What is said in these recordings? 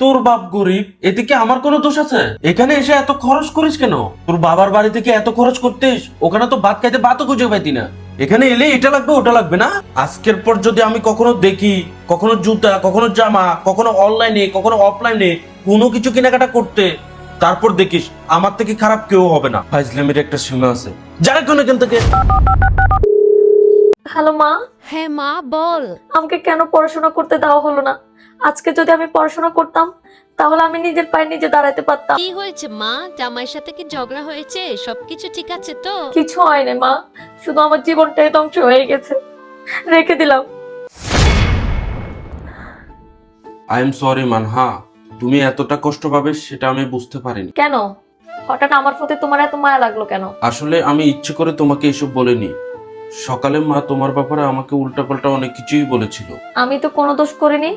তোর বাপ গরিব, এদিকে আমার কোনো দোষ আছে? এখানে এসে এত খরচ করিস কেন? তোর বাবার বাড়ি থেকে এত খরচ করতিস, ওখানে তো ভাত খাইতে ভাতও খুঁজে পাইতি না। এখানে এলে এটা লাগবে ওটা লাগবে না। আজকের পর যদি আমি কখনো দেখি, কখনো জুতা, কখনো জামা, কখনো অনলাইনে, কখনো অফলাইনে কোনো কিছু কেনাকাটা করতে, তারপর দেখিস আমার থেকে খারাপ কেউ হবে না। ফাইজলামের একটা সীমা আছে। যারা কোনো এখান থেকে। হ্যালো মা, হ্যাঁ মা বল। আমাকে কেন পড়াশোনা করতে দেওয়া হলো না? আজকে যদি আমি পড়াশোনা করতাম তাহলে আমি নিজের পায়ে নিজে দাঁড়াতে পারতাম। কি হয়েছে মা? জামাইয়ের সাথে কি ঝগড়া হয়েছে? সবকিছু ঠিক আছে তো? কিছু হয়নি মা, শুধু আমার জীবনটাই ধ্বংস হয়ে গেছে। রেখে দিলাম। আই এম সরি মানহা, তুমি এতটা কষ্ট পাবে সেটা আমি বুঝতে পারিনি। কেন হঠাৎ আমার প্রতি তোমার এত মায়া লাগলো কেন? আসলে আমি ইচ্ছে করে তোমাকে এসব বলিনি। সকালে মা তোমার ব্যাপারে আমাকে উল্টাপাল্টা অনেক কিছুই বলেছিল। আমি তো কোনো দোষ করিনি।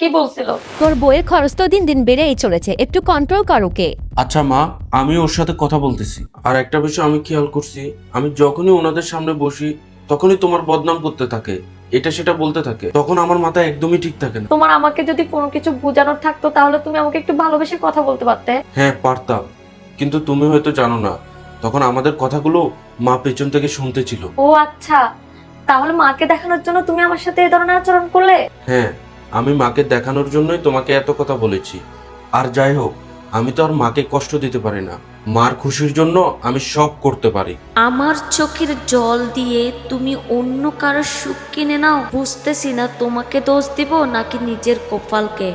কি বলছিল? তোর বইয়ের খরচ তো দিন দিন বেড়েই চলেছে, একটু কন্ট্রোল কর ওকে। আচ্ছা মা, আমি ওর সাথে কথা বলতেছি। আর একটা বিষয় আমি খেয়াল করছি, আমি যখনই ওনাদের সামনে বসি তখনই তোমার বদনাম করতে থাকে, এটা সেটা বলতে থাকে। তখন আমার মাথা একদমই ঠিক থাকে না। তোমার আমাকে যদি কোনো কিছু বোঝানোর থাকতো তাহলে তুমি আমাকে একটু ভালোবেসে কথা বলতে পারতে। হ্যাঁ পারতাম, কিন্তু তুমি হয়তো জানো না, তখন আমাদের কথাগুলো মা পেছন থেকে শুনতে ছিল। ও আচ্ছা, তাহলে মাকে দেখানোর জন্য তুমি আমার সাথে এই ধরনের আচরণ করলে? হ্যাঁ, আমি মাকে দেখানোর জন্যই তোমাকে এত কথা বলেছি। আর যাই হোক, আমি তো আর মাকে কষ্ট দিতে পারি না। মার খুশির জন্য আমি সব করতে পারি। আমার চোখের জল দিয়ে তুমি অন্য কারোর সুখ কিনে নাও। বুঝতেছি না তোমাকে দোষ দিব নাকি নিজের কপালকে।